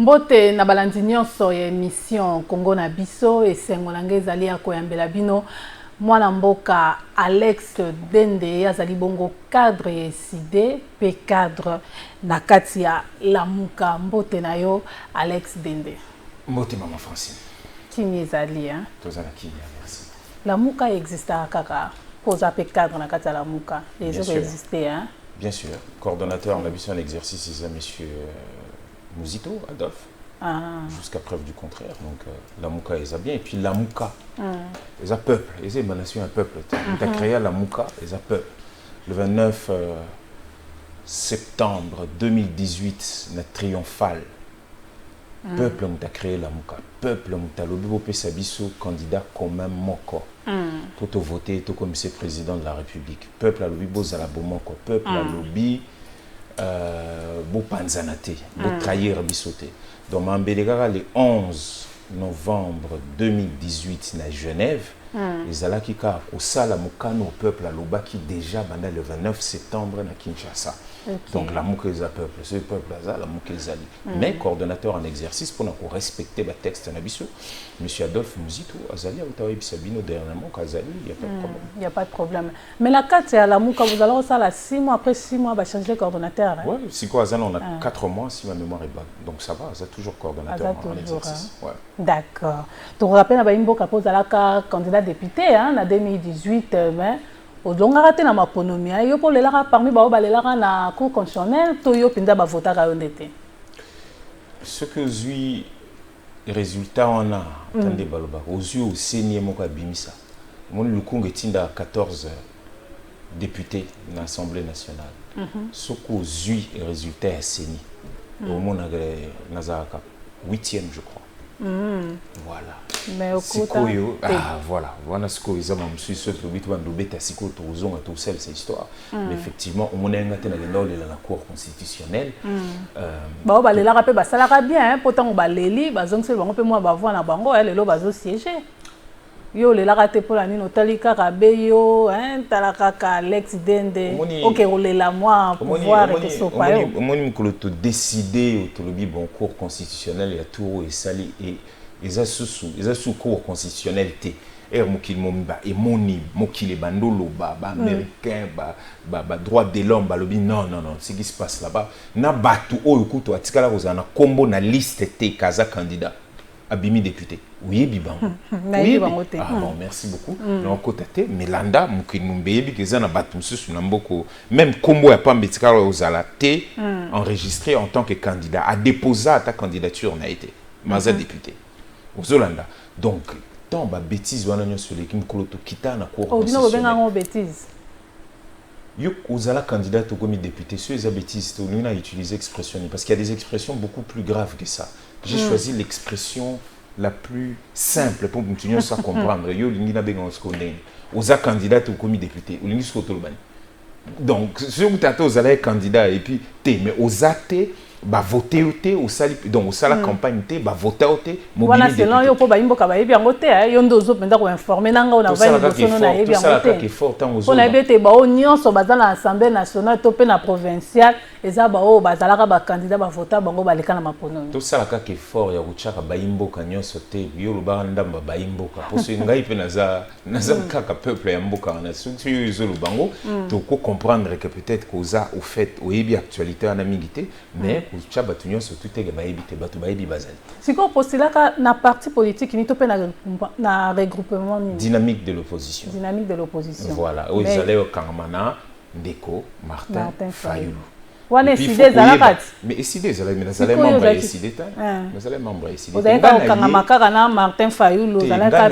Mbote na balandi nyonso ya émission Congo na biso esengo nange ezali ya koyambela bino mwana mboka Alex Dende azali bongo cadre eside pe cadre na kati ya Lamuka. Mbote na yo Alex Dende. Mbote maman Francine. Kimi ezali hein? Tozala kimia, merci. Lamuka exista kaka posa pe cadre na kati ya Lamuka. Les autres existaient hein? Bien sûr. Coordonnateur en habitude en exercice, c'est monsieur Mouzito, Adolphe. Jusqu'à preuve du contraire. Donc, Lamuka, ils a bien. Et puis, Lamuka, ils a peuple. Ils ont nation un peuple. Ils ont créé Lamuka, ils a peuple. Le 29 septembre 2018, notre triomphal. Peuple, on a créé Lamuka. Peuple, on a lobby Sabiso, candidat comme un moko. Pour te voter, tout comme c'est président de la République. Peuple a lobby Bozala Bomoko. Peuple a lobby Bo Panzanate. Bo trahir Bissoté. Donc, le 11 novembre 2018 à Genève, les Alakika au Salamukano au peuple à Loba qui déjà pendant le 29 septembre à Kinshasa. Donc la Moukeza peuple, ce peuple là, la Moukeza. Mais coordonnateur en exercice pour nous respecter le texte Nabiso, monsieur Adolphe Mouzito, Azali, Outaoué Bissabino dernièrement, Azali, il n'y a pas de problème. Il n'y a pas de problème. Mais la carte à la Mouka, vous allez ça là 6 mois après 6 mois, va changer le coordonnateur. Oui, si quoi, on a 4 mois si ma mémoire est bonne. Donc ça va, ça toujours coordonnateur en exercice. Ouais. D'accord. Donc on rappelle que Mboka pose à la candidat député en 2018, mais au long raté na maponomi yo pour les lara parmi ba les lara na cour constitutionnelle to yo pinda ba voter à honnêteté. Ce que j'ai résultat on a attendez baloba aux yeux au senior moka bimisa. Mon lukunga tinda 14 députés dans l'Assemblée nationale. Ce que j'ai résultat est seni. Au monde nazaraka 8e je crois. Voilà. Mais au voilà ce que ils ont monsieur ce que bitu bandobeta siko tozonga tout seul cette histoire. Mais effectivement on a ngate na la cour constitutionnelle ba les la rappel ba ça bien pourtant on ba leli ba zong se bango pe moi ba voir na bango elle lo ba zo siéger. Yo le la raté pour la nino talika kabeyo hein talaka Alex Dende OK on le la moi pouvoir et so pa yo mon mikolo to décider to lobi bon cour constitutionnel ya tour et sali et sous cour constitutionnel té er mokil momba et moni mokile bandolo ba américain ba droit de l'homme ba lobi non ce qui se passe là-bas na batu oyo kuto atikala kozana kombo na liste té kaza candidat abimi député. Oui, bibango. Oui, ah bon, merci beaucoup. Non, côté Melanda, Mukimumbebi, que zana batumsu sunamboko, même Kombo ya Pambetika Ozalate, enregistré en tant que candidat, a déposé ta candidature n'a été, maza député. Aux Zolanda. Donc, tant ba bêtise wana nyo sur l'équipe koloto kita na cour. Oh, dino benga ngo bêtise. Yo ozala candidat au comité député, sur les bêtises, on a utilisé expression parce qu'il y a des expressions beaucoup plus graves que ça. J'ai choisi l'expression la plus simple pour que nous puissions comprendre. Yo lingina benga skondeng. Oza candidat au comité député, ou lingi skotolbani. Donc, si vous êtes aux candidat et puis mais aux athées ba voter au sali donc au sala campagne té ba voter voilà selon yo po ba imboka ba yebi ngote yo ndozo penda ko informer nanga ona va libosono na yebi ngote on a bete ba o nyonso baza na assemblée nationale to pe na provinciale eza ba o bazalaka ba candidat ba voter bango baleka na mapono to sala ka ke fort ya kuchaka ba imboka nyonso te yo lobanga ndamba ba imboka poso ngai pe naza kaka peuple ya mboka na surtout yo zolo bango to ko comprendre que peut-être causa au fait au yebi actualité na mingité mais si on postule na parti politique ni to pe na regroupement dynamique de l'opposition voilà où ils allaient au Kangamana Ndeko Martin Fayulu wana sidé zalakat mais sidé zalakat mais zalakat membre sidé ta mais zalakat membre sidé vous avez au Kangamaka na Martin Fayulu zalakat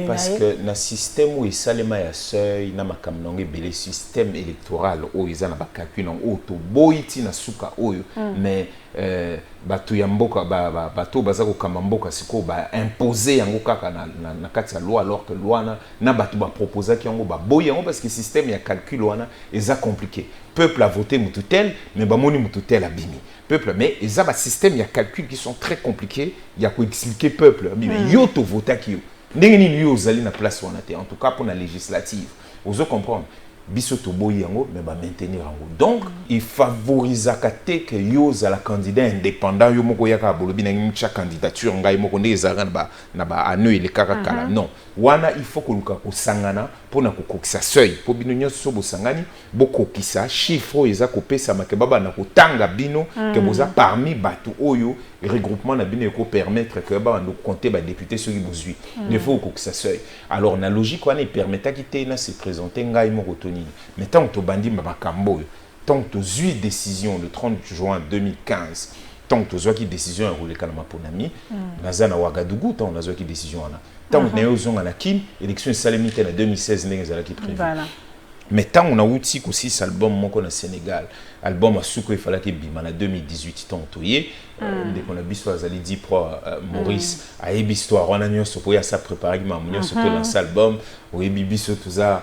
parce que na système où il salema ya seuil na makamnonge belé système électoral où ils ana ba calcul non auto boiti na suka oyo mais batu ya mboka bato baza ko kamamboka siko ba imposer yango kaka na kati ya loi alors que loi na batu ba proposer ki yango ba boy yango parce que système ya calcul wana eza compliqué peuple a voté mututel mais ba moni mututel a bimi peuple mais eza ba système ya calcul qui sont très compliqués ya ko expliquer peuple bimi yo to voter ki yo ndenge ni yo zali na place wana te en tout cas pour la législative vous comprendre biso toboyi yango mais ba maintenir yango. Donc il favorise que yo za la candidat indépendant yo moko yaka bolobi na chaque candidature ngai moko nde ezaka na ba ano ile kaka kala. Non, wana il faut que luka ko sangana pona ko kokisa seuil po bino nyonso bo sangani boko kisa chiffre eza ko pesa makebaba na ko tanga bino que boza parmi batu oyo regroupement na bino ko permettre que ba ndo compter ba député ceux qui bozui. Il faut ko kokisa seuil. Alors na logique wana permettra ki na se présenter ngai moko toni. Mais tant que tu bandi makambo, tant que tu as eu décision le 30 juin 2015, tant que tu as eu décision à rouler kanama ponami, nazana Ouagadougou, tant que tu as eu décision ana. Tant que tu as eu na Kim, élection salemite en 2016 n'est qui prévu. Mais tant on a outil aussi cet album moko na Sénégal, album à Souko il fallait que bima na 2018 tant toyé, dès qu'on a biso azali dit pro Maurice a ébi histoire on a nyo so pour ça préparer ma munyo so pour lancer album, ou ébi biso tout ça.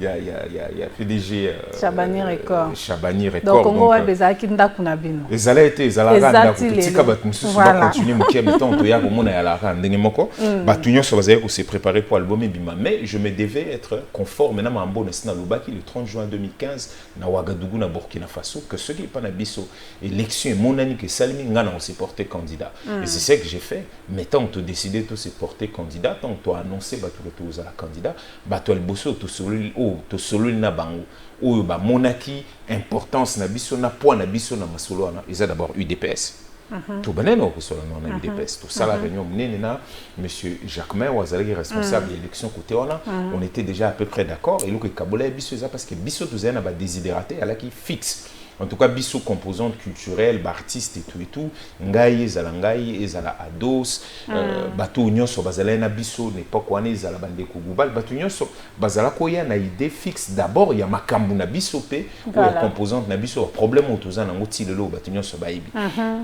Il y a PDG Chabani Record. Chabani Record. Donc Congo a besoin qu'il n'a qu'une abîme. Les allées étaient les allées là pour tout ça battre nous va continuer mon qui mettons to ya comme on a la ran ndenge moko batunyo so bazaye ko se préparer pour album bima mais je me devais être conforme maintenant mambo na Lubaki le 30 juin 2015 na Ouagadougou na Burkina Faso que ceux qui pas na biso élection mon ani que Salmi ngana on s'est porté candidat et c'est ça que j'ai fait mettant to décider to se porter candidat tant to annoncer ba tout aux la candidat ba to el bosso to solo na bango oyo ba monaki importance na biso na poids na biso na masolo na ils a d'abord UDPS to baneno ko solo na UDPS to sala réunion menene na monsieur Jacquemin Ouazali responsable de l'élection côté on était déjà à peu près d'accord et le que kabola biso ça parce que biso to zena ba désidératé ala qui fixe. En tout cas, biso composante culturelle, artiste et tout, ngai ezala ados, bato nyonso bazala na biso n'époque wana ezala bandeko global, bato nyonso bazala koya na idée fixe d'abord ya makambu na biso pe ou ya composante na biso problème otoza na ngoti lelo bato nyonso baibi.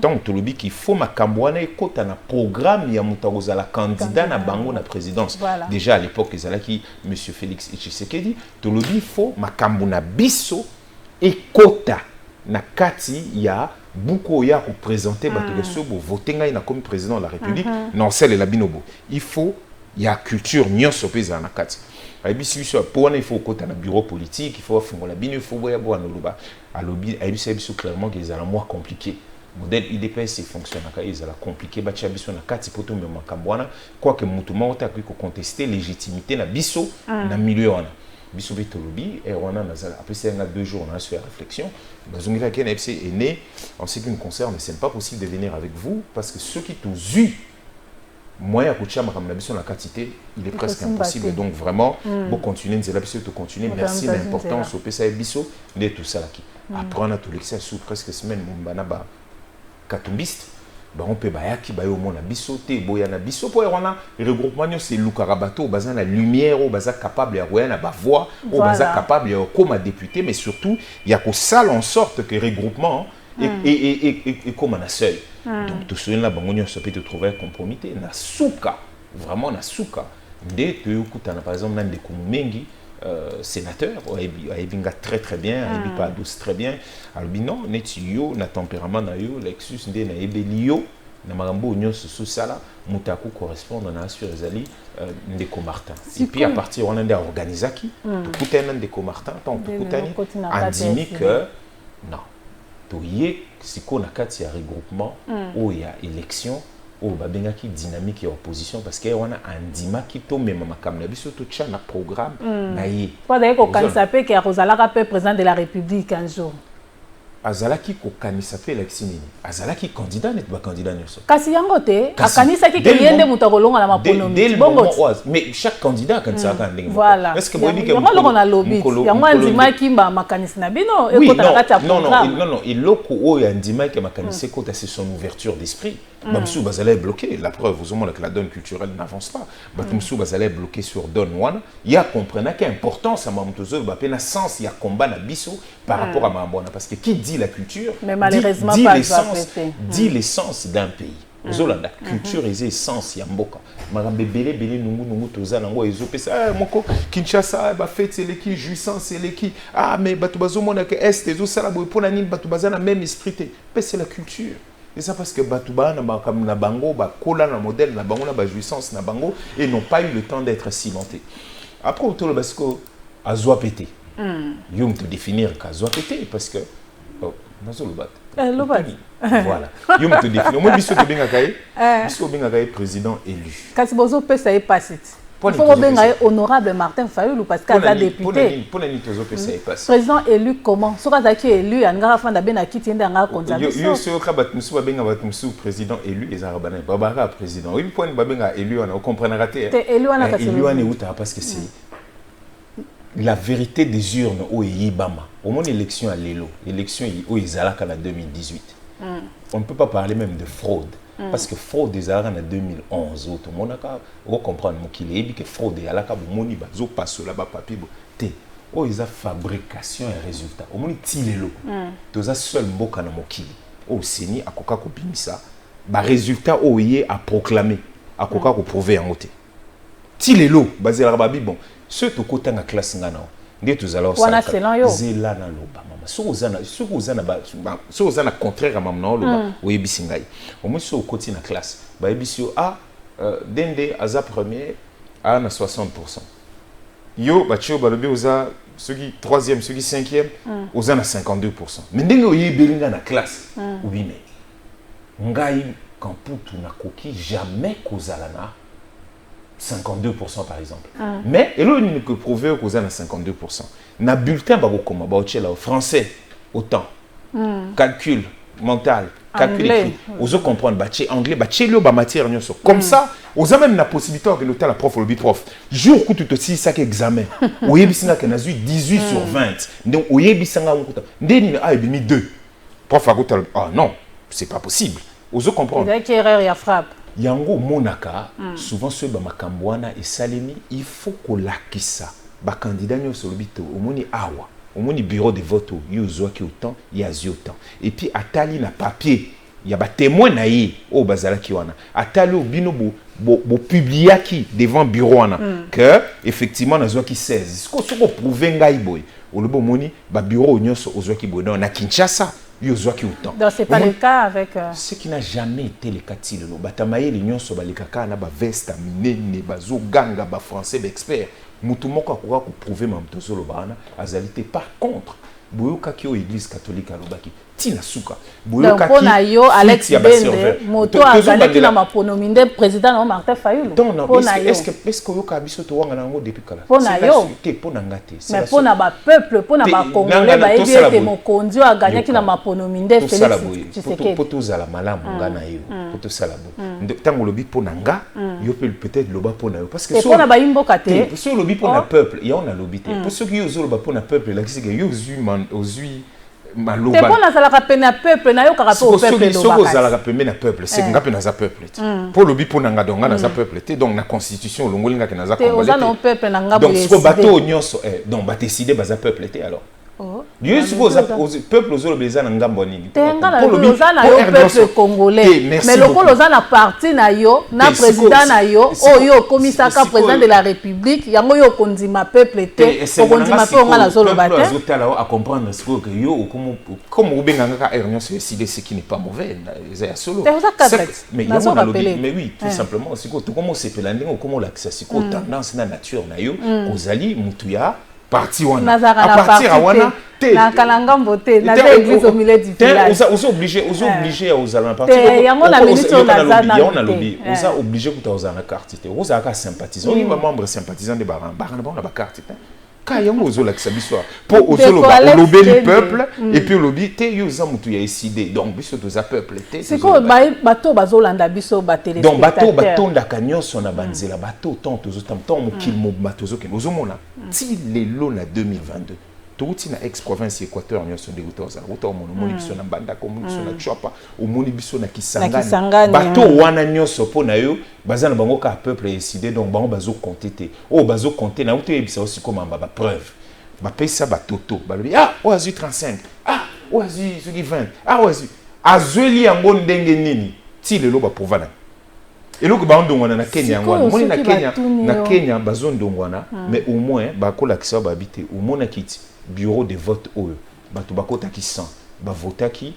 Donc tolobi qu'il faut makambu wana ekota na programme ya mutakozala candidat na bango na présidence. Déjà à l'époque ezala ki monsieur Félix Tshisekedi, tolobi il faut makambu na biso ekota na kati ya buko ya ko présenter bato so bo voter ngai na comme président de la République non celle la binobo il faut ya culture nyonso peza na kati ayebisi biso pour wana il faut kota na bureau politique il faut fungola bino il faut boya bo na loba alobi ayebisi biso clairement que ezala moins compliqué modèle IDPS fonctionne ka ezala compliqué ba tia biso na kati poto me makambo wana quoi que mutu mota ko contester légitimité na biso na milieu wana biso bitolobi et on a après c'est 2 jours on a fait réflexion bazongira ken FC est né en ce qui me concerne c'est pas possible de venir avec vous parce que ceux qui tous eu moyen à kuchama comme la biso la quantité il est presque impossible donc vraiment pour continuer c'est la biso de continuer merci l'importance au PSA biso de tout ça là qui après on a tout l'excès sous presque semaine mbana ba katumbiste ba on peut bayaki ba yo mona biso te boya na biso po wana regroupement c'est lukarabato baza na lumière o baza capable ya royana ba voix o baza capable ya comme député mais surtout il y a ko salle en sorte que regroupement et comme un seuil donc tout cela bango nyonso peut te trouver compromis na suka vraiment na suka nde te okutana par exemple nande kumengi sénateur aibinga très bien aibi pas douce très bien albino netio na tempérament na yo Lexus nde na ebelio na marambo nyonso sous sala mutaku correspondre na sur ezali Ndeko Martin et puis à partir on a organisaki to kutana Ndeko Martin tant to kutani andimi que non to yé siko na kati ya regroupement où il y a élection o babengaki dynamique et opposition parce que on a andima ki to même makam na biso to tcha na programme na ye pas d'ailleurs ko kanisa pe que Rosalaka pe président de la République un jour azalaki ko kanisa pe election nini azalaki candidat net ba candidat nyonso kasi yango te akanisa ki yende muto kolonga na maponomi bongo mais chaque candidat kanisa ka ndenge voilà est-ce que boyebi ke yango loko na lobby yango andima ki mba makanisi na bino ekota na kati ya programme non iloko oyo andima ki makanisi kota c'est son ouverture d'esprit Bamsou Bazalé bloqué, la preuve, vous avez que la donne culturelle n'avance pas. Bamsou Bazalé bloqué sur Don One. Il y a comprenant qu'il y a importance à Mamoutozo, il y a sens, il y a combat à Bisso par rapport à Mamabona. Parce que qui dit la culture, mais malheureusement dit l'essence d'un pays. Zolanda culture et essence ya mboka marambe belé nungu toza nango ezopesa moko Kinshasa ba fête c'est l'équipe jouissance c'est l'équipe mais batu bazomona que est ezo sala boy pona nini batu bazana même esprit c'est la culture. Et ça parce que Batouba na bango ba kola na modèle na bango na ba jouissance na bango et n'ont pas eu le temps d'être cimentés. Après autour le basco azwa pété. Yo me définir qu'azwa pété parce que nazo lobat. Voilà. Yo me définir. Moi biso ke benga kai. Biso benga kai président élu. Kasi bozo pesa e pasit. Il faut que honorable Martin Fayulu parce qu'il a député. Président élu comment? Ce qui est élu, il y a un fan d'abena qui tient à condamner. Yo sur kabat musu benga bat musu président élu et zarabana. Babara président. Oui point benga élu on comprendre raté. Élu on a passé. Élu on est où parce que c'est la vérité des urnes au Yibama. Au moins l'élection à l'élo, l'élection au Izalaka en 2018. On ne peut pas parler même de fraude. Parce que fraude des arts en 2011, tout le monde a compris qu'il est que fraude des alaka moni bazo passe là-bas papier té oh ils a fabrication et résultat au moni tilelo tous a seul mboka na mokili au seni akoka ko bimisa ba résultat o yé à proclamer akoka ko prouver en moté tilelo basé la babi bon ce to kota na classe ngana ndé tous alors ça zela na loba so ozana contraire à mamna loba oyebisi ngai au moins so koti na classe ba yebisi dende aza premier a na 60%. Yo ba tio balobi oza ceux troisième ceux cinquième oza na 52%. Mais ndenge oyebelinga na classe oui mais ngai kamputu na koki jamais kozala na 52% par exemple. Mais et là il ne peut prouver qu'on a 52%. Na bulletin ba kokoma ba otchela au français autant. Calcul mental, calcul écrit. Ozo comprendre ba tché anglais ba tché lo ba matière nyonso. Comme ça, oza même la possibilité que noter la prof le prof. Jour que tu te si ça examen. Oyebisanga que na 18 sur 20. Donc oyebisanga ngokuta. Ndeni a ebimi 2. Prof akota non, c'est pas possible. Ozo comprendre. Il y a erreur ya frappe. Yango monaka souvent ceux ba makambwana et salemi il faut ko lakisa ba candidat nyo solobito omoni awa omoni bureau de vote yo zoaki autant ya autant et puis atali na papier ya ba témoin na yi o bazala ki wana atali obino bo publiaki devant bureau wana que effectivement na zoaki 16 ce ko prouver ngai boy olobo moni ba bureau nyoso ozoaki boy na Kinshasa. Donc c'est pas le cas avec ce qui n'a jamais été le cas de l'eau. Batamaye l'union sur balikaka na ba veste minene bazo ganga ba français expert. Mutumoko akura ko prouver mam tozolo bana azalité par contre boyoka ki o église catholique alobaki tina suka boyoka ki na yo Alex Bende moto azalaki na maponominde président na Martin Fayulu. Donc est-ce que yoka biso to wanga nango depuis kala. Pona yo te pona ngate. Mais pona ba peuple pona ba congolais ba ebi ete mokonzi a gagné ki na maponominde Félix Tshisekedi. Poto zala malamu ngana yo. Poto sala bo. Tango lobi pona nga yo peut-être loba pona yo parce que so pona ba imboka te. So lobi pona peuple ya on a lobi te. Parce que yo zo loba pona peuple la kisi yo ozui maloba. C'est pona zala kapena peuple na yo ka rapport au peuple loba. Soko zala kapena peuple c'est ngape na za peuple. Pour lobi pona nga donga na za peuple te donc na constitution longolinga ke na za congolais. Te ozana peuple na nga donc soko bato nyonso donc ba décider ba za peuple te alors. Dieu suppose aux peuples aux autres na ngambo nini pour le peuple congolais mais le colo na parti na yo na président na yo oyo komisaka président de la république yango yo kondima peuple te kondima pe nga na zolo baté à comprendre ce que yo comme ubenganga ka erreur c'est décider ce qui n'est pas mauvais c'est solo mais mais oui tout simplement c'est que comment c'est pelanding ou comment l'accès c'est que tendance na nature na yo kozali mutuya parti wana à partir à wana na kalanga mbote na église au milieu du village on obligé aux allants partir yango na ministre na on a lobby on a obligé que aux allants carte te aux allants sympathisant on est membre sympathisant de baran na ba carte ka yango aux allants biso pour aux allants lobby du peuple et puis lobby te yo za mutu ya décider donc biso to za peuple te c'est quoi bato bazolanda biso ba télé donc bato batonda kanyoso na banzela bato tant tozotam tant mokil mo batozo ke ozomona ti lelo na 2022 touti na ex-province Équateur nyonso de utoza uto moni biso na banda ko moni biso na chapa o moni biso na Kisangani bato wana nyonso pona yo bazana bango ka peuple décider donc bango bazo compter te o bazo compter na uto yebisa aussi comme ba preuve ba pesa ba toto ba lobi oazu 35 oazu 20 oazu azweli yango ndenge nini ti lelo ba provana eloko ba ndongwana na Kenya ngwana moni na Kenya bazo ndongwana mais au moins ba kola kisa ba habiter au moins kiti bureau de vote oyo bato bakota ki 100 ba vota ki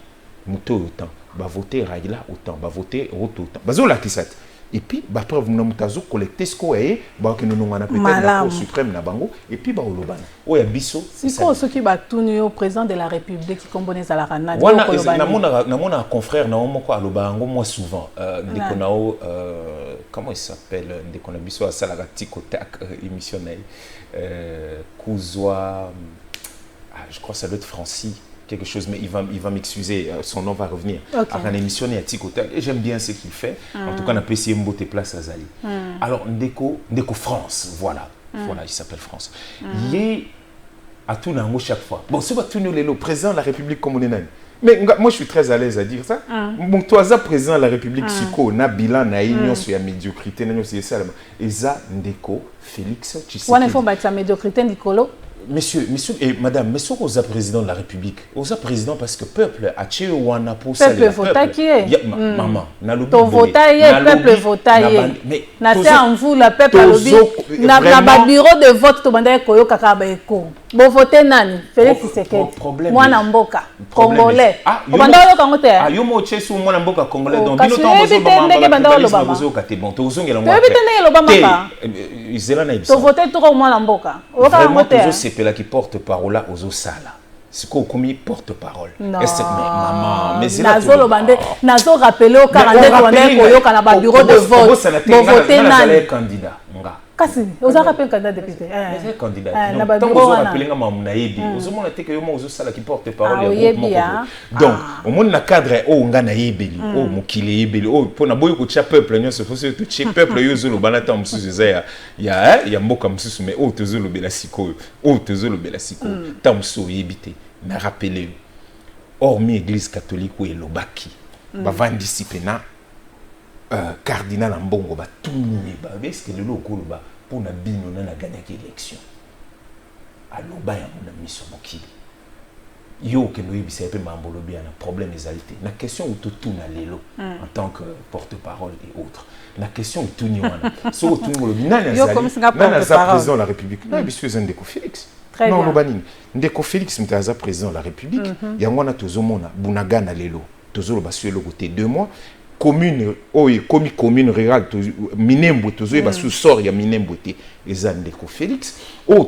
muto autant ba voter Raila autant ba voter Ruto autant bazo la kisat et puis ba preuve na mutazo collecter ce ko e ba que nous ngana peut-être la Cour suprême na bango et puis ba olobana oya biso c'est quoi ce qui va tourner au président de la République qui combonne za la rana na mona confrère na moko alobango moi souvent ndekonao comment il s'appelle ndekona biso à sala tikotak émission na Kouzoa je crois que ça doit être Francis quelque chose, mais il va m'excuser, son nom va revenir. À une émission, il y a Tikotak, et j'aime bien ce qu'il fait. En tout cas, on a pu essayer de monter place à Zali. Alors, Ndeko France, voilà. Voilà, il s'appelle France. Il est à tout le chaque fois. Bon, ce va tout le président de la République comme on est. Mais moi, je suis très à l'aise à dire ça. Bon, toi, ça, président de la République, Siko, na bilan, na union sur la médiocrité, na c'est ça. Et ça, Ndeko, Félix, Tshisekedi. On a fait la médiocrité, Nicolo. Monsieur et madame, mais sont aux président de la République. Aux président parce que peuple a tué wana pour ça. Peuple votaillé. Maman, na lobby. Ton votaillé, peuple votaillé. Na c'est en vous la peuple a lobby. Na ba bureau de vote to banda koyo kaka ba eko. Bo voter nani? Félix Tshisekedi. Mwana mboka congolais. Banda yo kango te. Ah yo mo chesu mwana mboka congolais donc bino to bozo ba bozo kate bon to zonge la mwa. Bébé tene lo ba maka. Izela na ibisa. To voter to ko mwana mboka. O ka ngo te. C'est là qui porte-parole là aux Osala. C'est quoi comme porte-parole? Non. Maman, mais c'est là. Nazo rappelé au 42 koyo kana ba bureau de vote. Bo voter nani candidat. Kasi, vous avez rappelé candidat député. Mais c'est candidat. Donc, tant que vous rappelez nga mamunayebi, vous avez montré que yo Osala qui porte-parole ya groupe. Donc, au monde na cadre o nga na yebeli, o mukile yebeli, o pona boyo ko tcha peuple nyo se faut to tche peuple yo zolo banata msusu za ya mboka msusu mais o tezolo bela siko, o tezolo bela siko. Tamso yebite na rappeler hormis église catholique ou elobaki. Ba vandiscipena cardinal Mbongo ba tourner ba est-ce que le logo ba pour na bino na gagner élection aloba ya mon mission mokili yo que nous yebisa pe mambolo bien un problème ezalité na question où tout na lelo en tant que porte-parole et autres la question où tout ni wana so tout ngolo binana za président de la République na biso Ndeko Félix non lobanini Ndeko Félix mtaza président de la République yango na tozomona bunagana lelo tozolo basue le côté 2 mois commune commune rurale Minembwe tozoye ba sous sort ya Minembwe te eza Ndeko Félix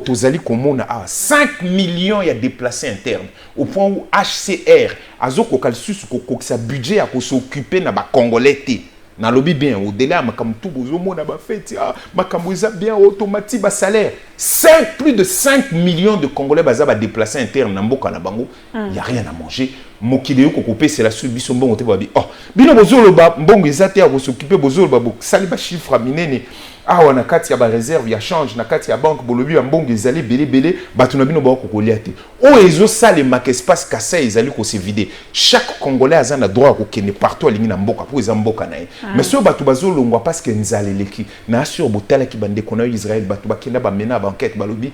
tozali komona 5 millions ya déplacés internes au point où HCR azoko kalsusu ko sa budget ya ko s'occuper na ba congolais te na lobby bien au delà makambo tout bozomona ba fête makambo eza bien automatique ba salaire plus de 5 millions de congolais baza ba déplacés internes na mboka na bango y a rien à manger mokili yoko kopé c'est la submission mbongo te babi bino bozolo ba mbongo ezate ya ko s'occuper bozolo ba sali ba chiffre minene wana kati ya ba réserve ya change na kati ya banque bolobi ya mbongo ezali belé batu na bino ba ko kolia te ezo sale mak espace kasa ezali ko se vider chaque congolais a na droit ko kene partout alingi na mboka pour eza mboka na ye mais so batu bazolongwa parce que nzaleleki na assure botala ki bande kona Israël batu bakenda ba mena ba enquête balobi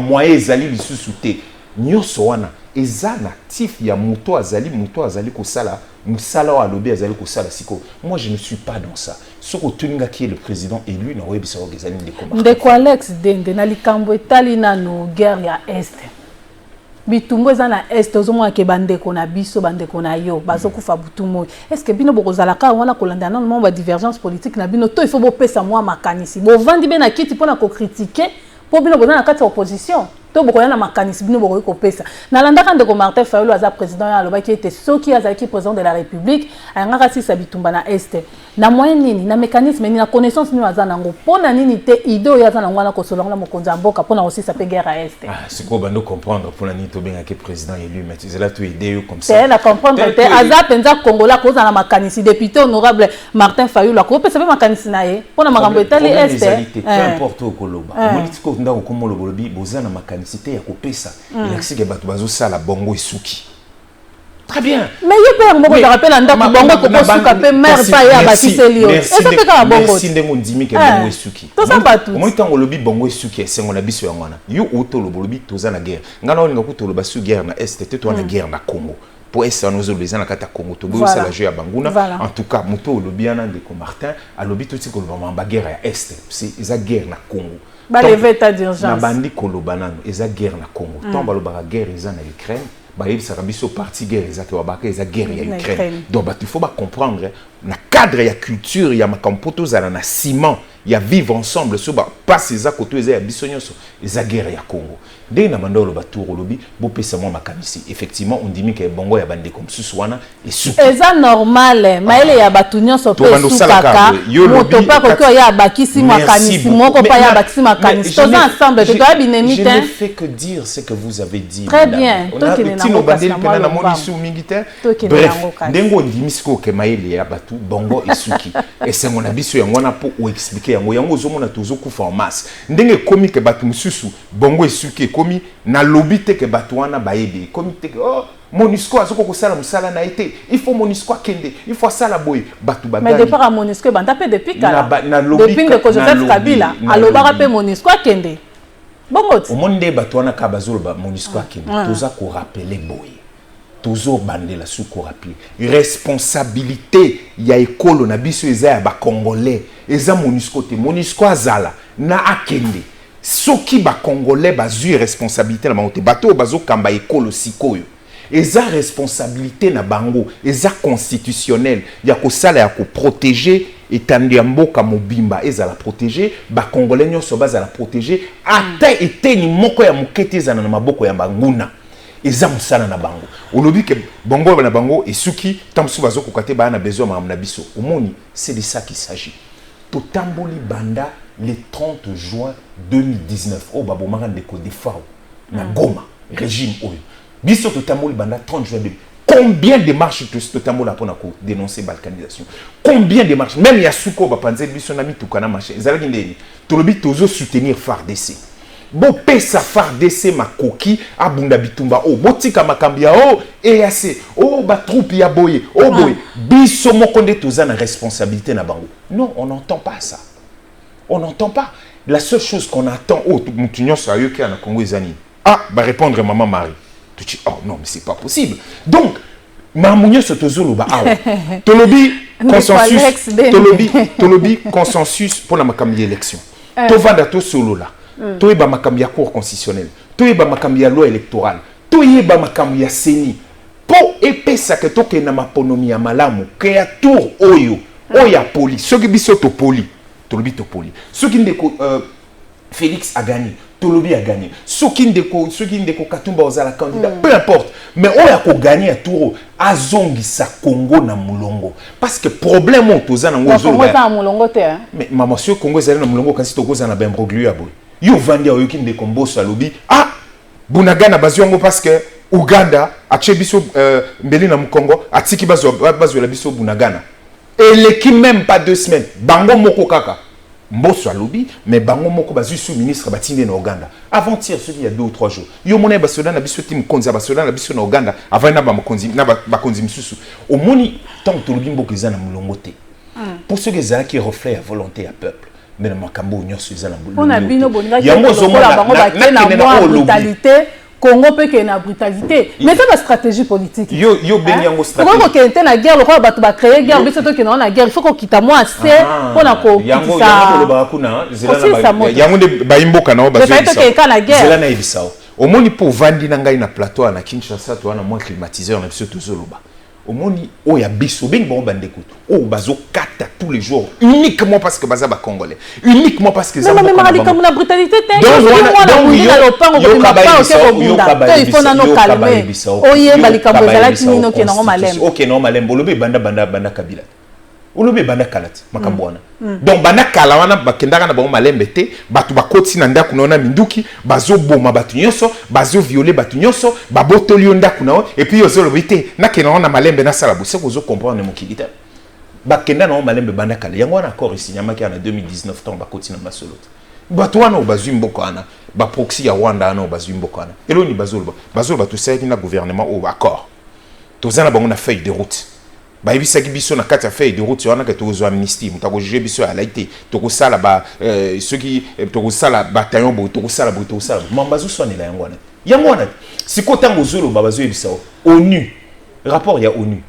moyen ezali lisusu te nyonso wana eza natif ya muto azali kosala musala wa lobi azali kosala siko. Moi je ne suis pas dans ça. Soko tuninga qui est le président élu na webisa ogezali Ndeko Alex Dende na likambo etali nano guerre ya est. Bitumbo eza na est ozomona ke bandeko na biso bandeko na yo bazokufa butumo. Est-ce que bino bokozalaka wana kolanda na ba divergence politique na bino to il faut bopesa mwa makanisi. Bo vandi be na kiti pona ko critiquer po bino bozana na kati opposition. To bokoya na makanisi bino bokoyi kopesa na landaka ndeko Martin Fayulu aza président ya lobaki était soki azalaki président de la République ayangaka sisa bitumba na este na moyen nini na mécanisme ni na connaissance ni aza nango pona nini te idée oyo aza nango na kosolonga mokonza mboka pona aussi ça peut guerre à este c'est quoi bando comprendre pona nini to benga ke président élu mais c'est là tout idée comme ça c'est na comprendre te aza penza congolais koza na makanisi député honorable Martin Fayulu ko pesa be makanisi na ye pona makambo etali este peu importe au koloba politiko ndako komolo bolobi boza na makanisi ya kopesa ilaxike batu bazosala bongo esuki très bien mais yo pe ngoko te rappelle ndako bongo ko suka pe mère pa ya batiseli yo est-ce que ka bongo merci ndemo ndimi ke bongo esuki to ça pas tout moi tango lobi bongo esuki esengo na biso yangwana yo otolo bolobi toza na guerre ngana olinga kutolo basu guerre na est te to na guerre na Congo pour essa nous les na kata Congo to bo ça la jeu ya banguna en tout cas moto lobi ana ndeko Martin a lobi to tiko lo ba guerre ya est c'est eza guerre na Congo ba lever état d'urgence na bandi kolobanano eza guerre na Congo tant balobaka guerre eza na Ukraine ba yebisa biso parti guerre eza ke wabaka eza guerre ya Ukraine donc il faut pas comprendre na cadre ya culture ya makampoto zala na ciment ya vivre ensemble so ba passe za koto eza ya bisonyoso eza guerre ya Congo dès na mandolo ba tour lobi bo pesa mo makamisi effectivement on dit que bongo ya bande comme suswana et sous eza normal maele ya batunyoso pe sukaka moto pa ko ya bakisi makamisi moko pa ya bakisi makamisi tous ensemble to ba binemi je ne fais que dire ce que vous avez dit très bien to kene na mo bandeli pena na moni su mingite bref ndengo ndimisiko ke maele ya batu bongo esuki et c'est mon abiso yango na po ou expliquer yango ozomona tozo kufa en masse ndenge komi ke batu mususu bongo esuki komi na lobby te ke batu wana bayebi komi te oh MONUSCO azoko kosala musala na été il faut MONUSCO kende il faut sala boy batu bagani mais départ à MONUSCO banda pe depuis kala na lobby depuis que Joseph Kabila alobaka pe MONUSCO kende bongo au monde batu wana ka bazolo ba MONUSCO kende toza ko rappeler boy tozo bandela sous ko rappeler responsabilité ya ekolo na biso eza ya ba congolais eza MONUSCO te MONUSCO azala na akende soki ba congolais bazui responsabilité na bango bato bazo kamba ekolo sikoyo eza responsabilité na bango eza constitutionnel ya ko sala ya ko protéger etandi ya mboka mobimba eza la protéger ba congolais nyonso baza la protéger ata eteni moko ya mokete eza na maboko ya banguna eza musala na bango olobi ke bongo na bango esuki tamsu bazo kokate ba na besoin ma biso omoni c'est de ça qu'il s'agit totamboli banda le 30 juin 2019 au babo marande ko defao na Goma régime oyo biso totamboli banda 30 juin 2019 combien de marches totambola pour dénoncer balkanisation combien de marches même Yasuko bapanze biso na mituka na marché ezalaki ndeni tolobi tozo soutenir FARDC bo pesa FARDC makoki abunda bitumba o botika makambia o EAC o ba troupe ya boye o boye biso moko nde toza na responsabilité na bango non on n'entend pas ça on n'entend pas la seule chose qu'on attend oh mutunyo sa yoki na Congo ezani ah ba répondre maman Marie tu dis oh non mais c'est pas possible donc mamunyo so tozolo ba awa tolobi consensus tolobi consensus pour la makambi élection to vanda to solo là to yeba makambi ya cour constitutionnelle to yeba makambi ya loi électorale to yeba makambi ya seni po epesa ke to ke na maponomi ya malamu ke ya tour oyo oya poli soki biso to poli tolobi to poli soki ndeko Félix a gagné tolobi a gagné soki ndeko Katumba ozala candidat peu importe mais oya ko gagner à tour azongisa Congo na mulongo parce que problème on toza na ngozo na mulongo te mais maman sur Congo ezali na mulongo kasi to koza na bembroglio ya boy yo vandi oyo kinde komboso alobi ah bunagana baziongo parce que Uganda ache biso mbeli na Mukongo atiki bazo la biso bunagana et l'équipe même pas 2 semaines bango moko kaka mboso alobi mais bango moko bazu sous ministre batinde na Uganda avant-hier ce il y a 2 ou 3 jours yo mona basoda na biso tim konza basoda na biso na Uganda avant na ba makonzi na ba konzi misusu au moni tant tolobi mboka eza na mulongo te pour ceux qui reflètent la volonté à peuple mais na makambo nyonso eza na mulongo on a bino boninga yango zomola bango bakena na brutalité Congo peut qu'il y ait une brutalité mais c'est la stratégie politique yo ben yango stratégie pourquoi qu'il y ait une guerre le roi ba créer guerre mais surtout qu'il y a une guerre il faut qu'on quitte moi c'est pour na ko yango yango ba kuna yango de baimboka na ba zela na ibisao omoni po vandi na ngai na plateau na Kinshasa to na moins climatiseur na biso to zoloba omoni oya biso ben bon bandeko o bazo kata tous les jours uniquement parce que baza ba congolais uniquement parce que ça mais mali comme la brutalité il faut na no calmer oye balikambo zala kinino ke na malembe OK non malembe lobe banda kabila olobe banda kalati makambo wana donc banda kala wana bakendaka na bango malembe te batu bakoti na ndaku na minduki bazo boma batu nyonso bazo violer batu nyonso babotoli ndaku na et puis yozo lobite na kena na malembe na sala bose kozo comprendre mokilita bakenda na malembe banda kala yango wana accord ici nyamaki na 2019 tant bakoti na masolot batu wana bazwi mboko wana ba proxy ya Rwanda na bazwi mboko wana eloni bazolo batu sayaki na gouvernement au accord tozana bango na feuille de route ba ibisaki biso na kati ya feuille de route wana que tozo amnistie mutako juger biso ya laité toko sala ba ceux qui toko sala bataillon bo toko sala mambazo sonela yango wana siko tango zolo babazo ebisa ONU rapport ya ONU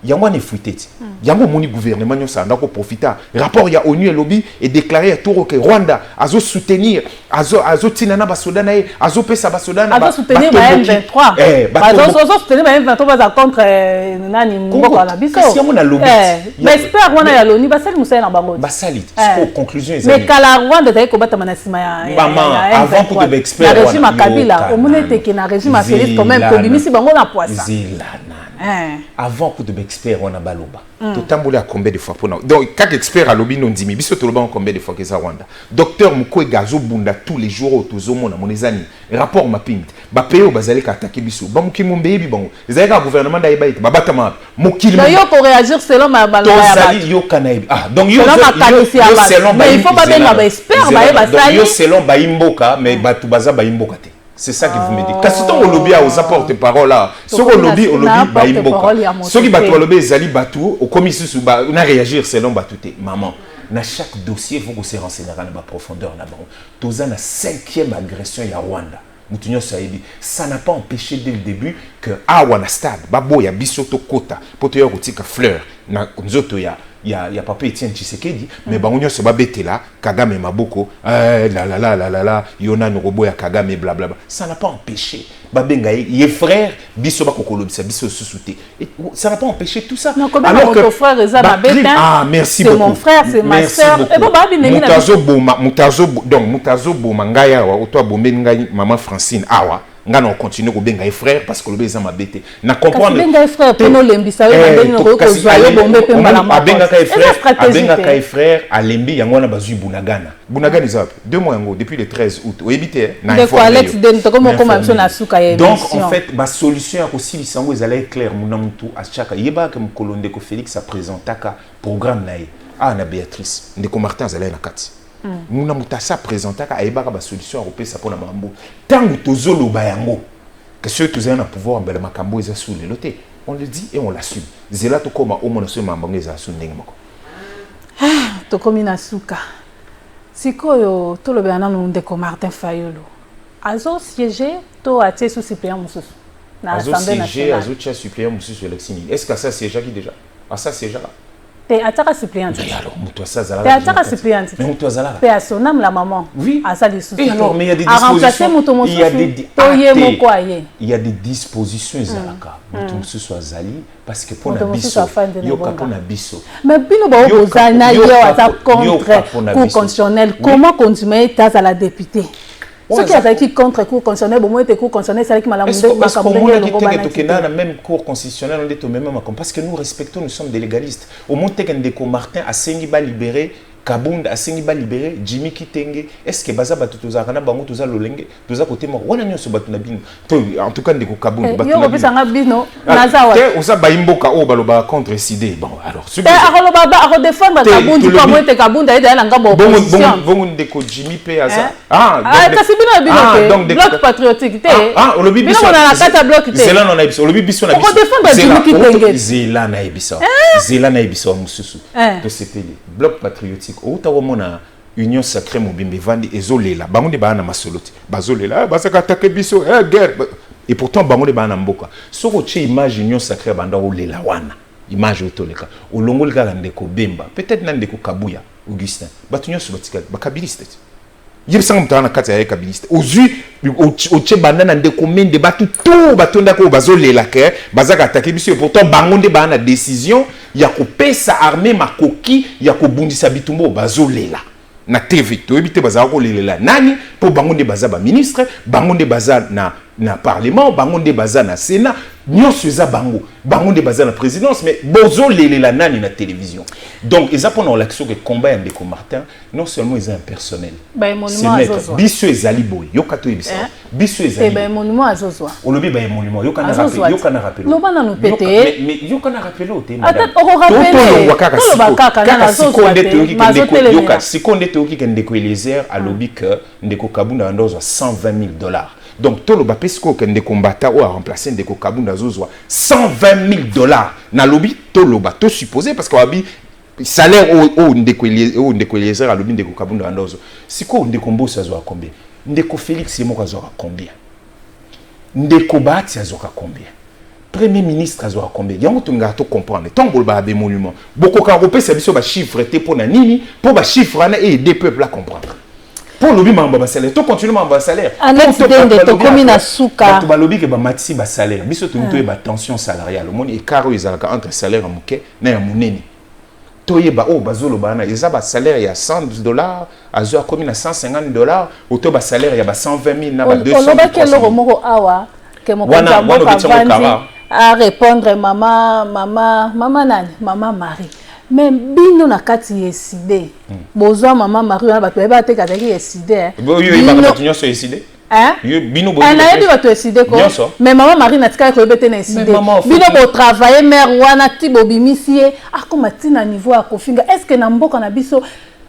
yango ne fuiteti yango moni gouvernement nyosa ndako profita rapport ya ONU et lobby et déclaré à tout que Rwanda azo soutenir azo tinana basoda na ye azo pesa basoda na azo soutenir ba M23 azo soutenir ba M23 ba contre nani mboko na biso kasi yango na lobby mais espère wana ya loni basali musala na bango basali ko conclusion ezali mais kala Rwanda tayi ko bata manasima ya avant pour de expert na régime Kabila au monete que na régime Félix quand même ko bimisi bango na poisa avant coup de expert on a baloba totambola combien de fois pour nous donc quand expert à lobby non dimi biso to loba combien de fois que ça Rwanda docteur Mukwege gazo bunda tous les jours autozomo na monezani rapport mapping ba payo bazali ka attaquer biso ba mukimo mbebi bango ezali ka gouvernement da ibaite ba batama mukili yo pour réagir selon ma baloba tozali yo kanaïbi donc yo selon mais il faut pas bien ba expert ba basali yo selon ba imboka mais batu baza ba imboka te. C'est ça que vous me dites. Quand on lobby aux apporte-parole là, ce qu'on lobby ba imboka. Ce qui battu lobby zali batu au commission sous ba on a réagir selon batute. Maman, na chaque dossier faut qu'on se renseigner dans la profondeur là-bas. Toza na 5e agression ya Rwanda. Mutunyo Saïbi, ça n'a pas empêché dès le début que Awana stade, babo ya bisoto kota, poto yo kotika fleur na nzoto ya papa Etienne Tshisekedi mais bangonyo se babete là Kagame maboko la yona nobo ya Kagame blablabla ça n'a pas empêché babenga ye frère biso bakokolobisa biso susouté ça n'a pas empêché tout ça non, alors que frère Ezana merci c'est beaucoup mon frère c'est ma sœur et bon babi nengi mutazo boma ngaya wa oto bomeni ngai maman Francine awa ngana on continue ko benga frère parce que le beza mabete na comprendre benga frère pono lembisa yo bandeni ko zoyo bombe pe mbala ma benga ka frère alembi yango na bazui bunagana zap 2 mois yango depuis le 13 août o ebité na info Alex den to comme na suka ya donc en fait ba solution ya ko silisango ezala clair muna mtu achaka yeba ke mkolonde ko Félix a présentaka programme na na Béatrice ndeko Martin azala na kati muna mutasa présentaka ayebaka ba solution européenne pour na mambo tangu tozolo bayango que ceux qui ont un pouvoir mbele makambo eza sous le loté on le dit et on l'assume zela to koma o mona so mambo eza sous ndenge moko to komi na suka sikoyo to lobe na ndeko Martin Fayulu azo siéger to atie sous suppléant mususu na assemblée nationale azo tia suppléant mususu élection est-ce que ça siéger qui déjà ça siéger Te ataka suppléante. Alors, Moutouassa Zala. Te ataka suppléante. Mais Moutouassa Zala. Te asonam la maman. Oui. Asa les sous. Et alors, mais il y a des dispositions. Il y a des dispositions Zalaka. Moutouassa soit Zali parce que pour la biso. Yo kapona biso. Mais bino ba opozana yo ata contre cour constitutionnel. Comment continuer ta à la députée? Ce qui a été contre cour constitutionnelle, bon moi était cour constitutionnelle, c'est qui m'a la même cour constitutionnelle on est au même parce que nous respectons, nous sommes des légalistes. Au monde Tekendeko Martin a Sengiba libéré, Kabunda a Sengiba libéré, Jimmy Kitenge, est-ce que baza batu toza kana bango toza lolenge, toza côté mort. Wana nyo so batu na bino. En tout cas ndeko Kabunda batu na bino. Yo bino naza wa. Te oza ba imboka o baloba contre sidé. Bon alors ce que aroloba ba défendre Kabunda pour moi te Kabunda ida na ngamba opposition. Bongo ndeko Jimmy pe aza. Kasi bino bino bloc patriotique te. O lobi biso. Bino na kata bloc te. Zela na ibiso. O lobi biso na biso. Pour défendre Jimmy Kitenge. Zela na ibiso. Zela na ibiso mususu. To sepeli. Bloc patriotique. Outa wamona Union Sacrée Mobimbe Vandi ezolela. Bango de bana masoloti. Bazolela basaka attaquer biso guerre. Et pourtant bango de bana mboka. Soko che image Union Sacrée banda olela wana. Image otoleka. Olongol kala ndeko Bemba. Peut-être na ndeko Kabuya Augustin. Batunyo sobatika bakabiliste. Yebsanga mutana kati ya kabiliste. Ozui oche banana ndeko mende batu tout batonda ko bazolela ke bazaka attaquer biso et pourtant bango de bana décision ya ko pesa armée makoki ya ko bundisa bitumbo bazolela. Na TV to ebite bazaka ko lelela nani pour bango de baza ba ministre bango de baza na parlement bango de baza na sénat nyonso eza bango de baza na présidence mais bozo lelela nani na télévision donc eza pona l'action que combat ya ndeko Martin non seulement ils impersonnel ba monument azozwa biso ezali boy yokato ebisa biso ezali ba monument azozwa olobi ba monument yokana rappel no bana no pété mais yokana rappel o te madame oko rappeler to ba kaka na azozwa yoka sikonde to ki ndeko Eliezer alobi que ndeko Kabunda ndozwa $120,000 donc tout le bapesco que ndeko Mbata ou a remplacé ndeko Kabunda zozwa $120,000 na lobby tout le bateau supposé parce que wabi salaire au ndeko Eliezer alobi ndeko Kabunda ndozwa siko ndeko Mbosa zwa combien ndeko Félix Yemoko zwa combien ndeko Bahati zwa combien Premier ministre a zoa combien? Yango tunga to comprendre. Tant bolba des monuments. Beaucoup caropé c'est biso ba chiffre té pour na nini pour ba chiffre na et des peuples à comprendre. Pour lobby mamba salaire, to continue mamba salaire. Alex Dende to komi na suka. To ba lobby ke ba matisi ba salaire. Biso tunga to ba tension salariale. Moni écart ezalaka entre salaire muke na ya munene. Toyeba o bazolo bana eza ba salaire ya $100 azo komi na $150 ou to ba salaire ya ba 120 000 na ba 200 000. Oloba ke loro moko awa ke mo konza moko à répondre maman nani maman Marie mais bino na kati yeside bozwa maman Marie wana bato ba te kazaki yeside yo ba bato nyonso yeside yo bino bo ana yebi bato yeside ko mais maman Marie na tika ko bete na yeside bino bo travailler mère wana ti bobimisi akoma ti na niveau ya kofinga est-ce que na mboka na biso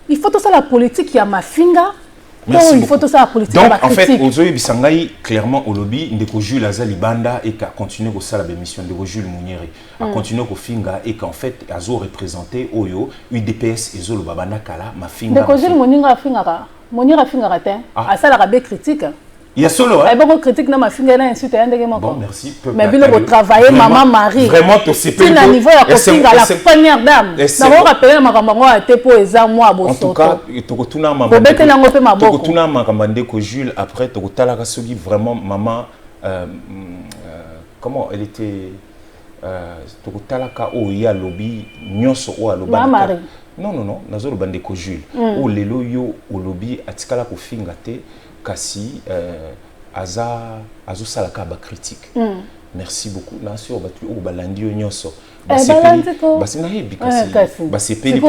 il faut tout ça la politique ya mafinga. Merci il faut tout ça la politique. Donc en fait Ozoye Bisangai clairement au lobby ndeko Jules Azali Banda et qu'a continué ko sala émission de Jules Mounieri a continué ko finga et qu'en fait azo représenté Oyo UDPS et Zolo Babana Kala ma finga. Ndeko Jules Moninga finga Moninga finga te a sala ka be critique. Il y a solo hein. Bon critique na ma finga na insulte ndenge moko. Bon merci. Mais bilo ko travailler maman Marie. Vraiment to c'est pas na niveau ya ko finga la première dame. Na ko rappeler makambo a te po eza moi bosoto. En tout cas tokotuna maman. Bobete na ngope maboko. Tokotuna makambo ndeko Jules après tokotala ka soki vraiment maman comment elle était tokotala ka o ya lobby nyonso o aloba. Maman Marie. Non nazo lo bandeko Jules. O lelo yo o lobby atikala ko finga te. Kasi azo salaka ba critique. Merci beaucoup. Là sur batu o balandi nyonso. Basi na hebi kasi. Basi peli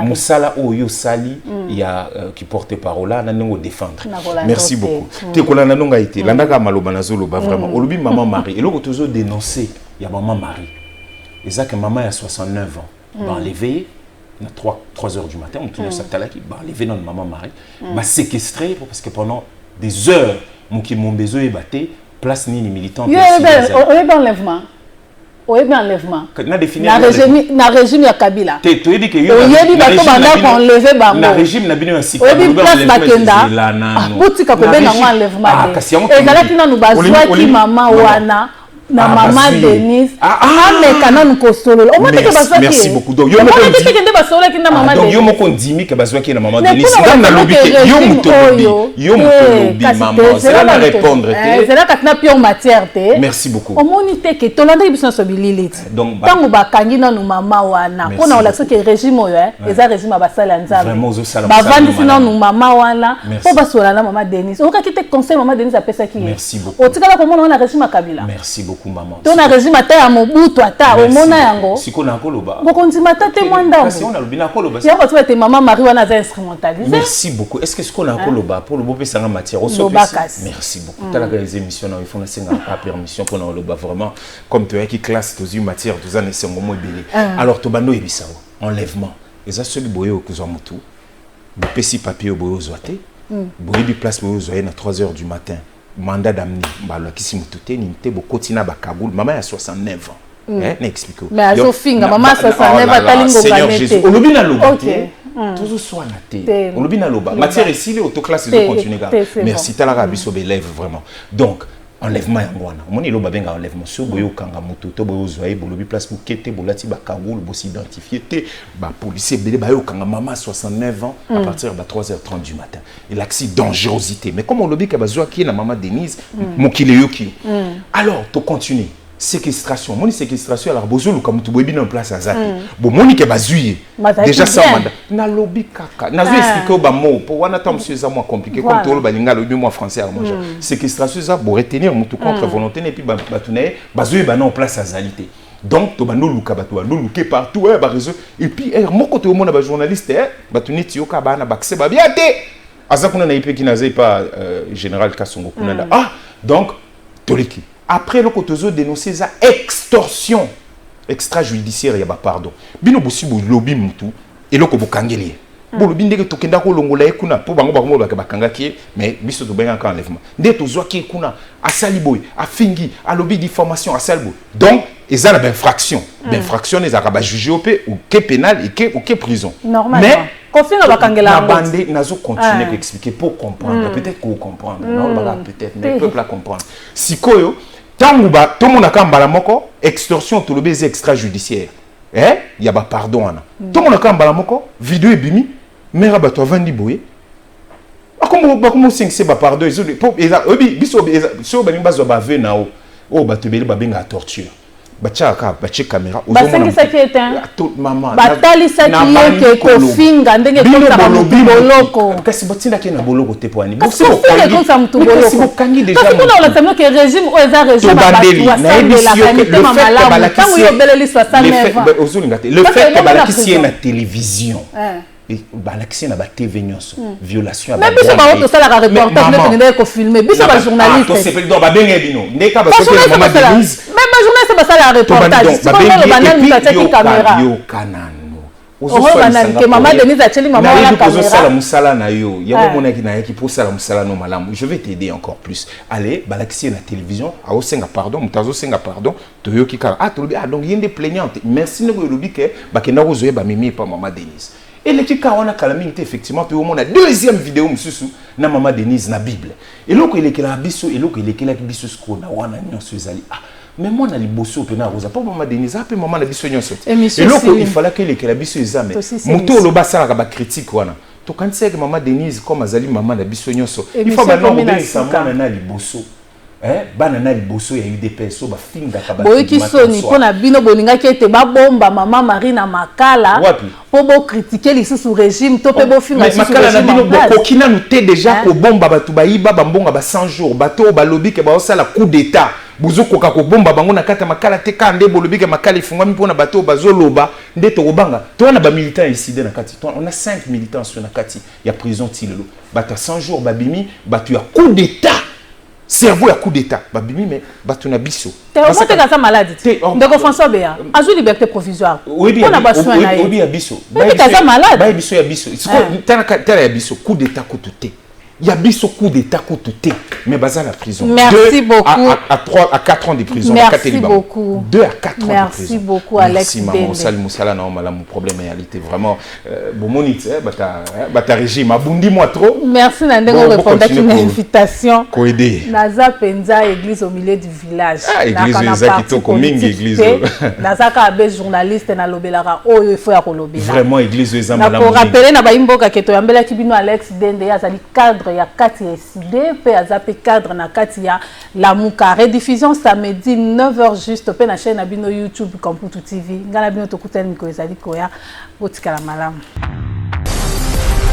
musala o yo sali ya qui porte parole là na ngo défendre. Merci beaucoup. Te kolana nonga été. Landaka maloba na zolo ba vraiment. Olobi maman Marie. Et loko tozo dénoncer ya maman Marie. Ezaka maman ya 69 ans. Ba enlever à 3 heures du matin, on tourne sa talaki, les vénons de maman Marie, séquestré parce que pendant des heures, mon besoin est batté, place ni les militants. Il y a un enlèvement. Il y a un enlèvement. Na régime ya Kabila. Tu dis que il y a des bateaux qui ont enlevé Bango. Na régime n'a bien un cycle. Il y a place Bakenda. Bouti ka ko benga enlèvement. Et là qui na nous bazwa ki maman wana. Na maman Denise mais kana nkosolo o moteke bazwa ki merci beaucoup donc yo moteke kende basolo ki na maman Denise donc yo moko ndimi ke bazwa ki na maman Denise ndam na lobi ke yo muto maman c'est là répondre te c'est là katina pion matière te merci beaucoup o moni te ke tolanda biso so bililiti donc tango bakangi na nu mama wana pona ola so ke régime oyo eza régime basala nzambe bavandisi na nu mama wana po basola na maman Denise o ka kite conseil maman Denise apesa ki merci beaucoup o tikala ko mona na régime Kabila merci beaucoup maman. Ton régime ata ya mobutu ata o mona yango. Siko na koloba. Bokonzi mata te mwanda. Kasi on a lobina koloba. Ya ba te maman Marie wana za instrumentalisé. Merci beaucoup. Est-ce que ce qu'on a koloba pour le bopé sanga matière au merci beaucoup. Tala les émissions na ifona senga pas permission pour na loba vraiment comme tu as qui classe tous matière tous années sengo mo belé. Alors to bando ebisao enlèvement. Eza celui boyo ko zo mutu. Bopesi papier boyo zoate. Boyo bi place boyo zoye na 3 heures du matin. Mandat d'amener balo kisi mutute ni mte bokotina bakagul maman a 69 ans n'explique mais azo finga maman 69 atalingo banete olobi na loba te toujours soit na te olobi na loba matière ici les auto classe ils continuer merci talaka biso belève vraiment donc enlèvement yango wana omoni loba benga enlèvement so boyo kanga mutu to boyo zoye bolobi place pour kete bolati bakagul bo s'identifier te ba policier belé ba yo kanga maman 69 ans à partir de 3h30 du matin il accès dangerosité mais comme on lobi ka bazwa ki na maman Denise mokile yoki alors to continuer séquestration moni séquestration alors bozulu ka mutu boyebi na place azati bo moni ke bazuye déjà ça mandat na lobi kaka na zo expliquer ba mot pour wana tam monsieur ça moi compliqué comme to lo balinga lobi moi français à moi séquestration ça pour retenir mutu contre volonté et puis batunaye bazuye ba na place azalité donc to bando luka bato bando luke partout ba réseau et puis moko to mona ba journaliste batuni tioka ba na bakse ba biate azakuna na ipe ki na zai pas général Kasongo kuna ah donc toliki après le kotozo dénoncer ça extorsion extrajudiciaire ya ba pardon bino bosibo lobby mutu et loko bokangeli bo lobby ndeke tokenda ko longola ekuna po bango bango bakanga ki mais biso to benga ka enlèvement nde tozwa ki ekuna asali boy afingi a lobby diffamation asali boy donc ezala ba infraction d'infraction les araba juger au ou que pénal et que prison normalement mais konfinga bakangela bande nazo continuer d'expliquer pour comprendre peut-être qu'on comprendre non peut-être mais peuple à comprendre sikoyo Tanguba, tout le monde a kambala moko, extorsion, tout le baiser extrajudiciaire. Il y a pas pardon. Tout le monde a kambala moko, vidéo et bimi, mais rabat toi vendi boye. Comment c'est que pardon? Ils ont des oh, bah tu as torture. Bachaka caméra basengi saki eteint maman batali saki yeke kofinga ndenge kota boloko kasi botinda ke na boloko te poani kasi kofinga mutu boloko bokangi déjà parce que on a tellement que régime o eza régime ba malamu tango yo beleli 69 ozulinga te le fait que balakisi na télévision balakisi na ba TV nyonso violation mais biso ba auto sala ka reportage ndenge ko filmer biso ba journaliste to sepeli do ba benga bino ndeka ba ko maman Denise même ba journaliste ba sala reportage ko ba banani ta teki caméra yo kanano ozo banani ke maman Denise a teli maman la caméra sala musala na yo ya mona ki na yaki pour sala musala no malamu je vais t'aider encore plus allez balakisi na télévision a osenga pardon mutazo senga pardon to yo ki ka to donc yende plaignante merci ne ko lobi ke ba kenda ko zoye ba mimi pa maman Denise. Et les qui ont calamité effectivement puis au moins la deuxième vidéo monsieur na maman Denise na Bible et là il est que la biso et là il est que la biso ce qu'on a wana nyonso ezali mais moi na liboso pe na rosa pas maman Denise pe maman na biso nyonso et là il fallait que les la biso ezame moto lo basala ba critique wana to quand c'est que maman Denise comme azali maman na biso nyonso il faut maintenant que ça mona na liboso banana liboso ya UDPS so ba finga ka ba boyiki soni pona bino boninga kete ba bomba maman Marina Makala po bo critiquer lisusu régime to pe bo finga lisusu Makala na bino bokokina nous te déjà ko bomba batu ba iba ba mbonga ba 100 jours bato ba lobby ke ba osala coup d'état buzuko ka ko bomba bango na kata Makala te kande bo lobby ke Makala ifungwa mpona bato bazoloba nde to banga to na ba militants ici na kati on a 5 militants sur na kati ya prison tilelo bata 100 jours babimi batu ya coup d'état cerveau à coup d'état babimi mais batuna biso parce que ça maladie ndeko François Béa azu liberté provisoire on a besoin na obi ya biso ba malade ba biso ya biso tala ya biso coup d'état kututé ya biso coup d'état kututé mais baza la prison merci beaucoup à 4 ans de prison merci beaucoup 2 à 4 ans de prison merci beaucoup Alex Dende merci maman sali musala na malamu problème réalité vraiment bon monite bata régime abundi moi trop merci na ndengo répondre à une invitation ko aider naza penza église au milieu du village église ezaki to ko mingi église naza ka be journaliste na lobelaka oyo il faut ya ko lobela vraiment église ezamba na ko rappeler na ba imboka keto yambela kibino Alex Dende azali cadre ya kati ya SD pe azape cadre na kati ya Lamuka rediffusion samedi 9h juste pe na chaîne na bino YouTube Kamputu TV ngala bino tokutani ko ezali koya botika la malamu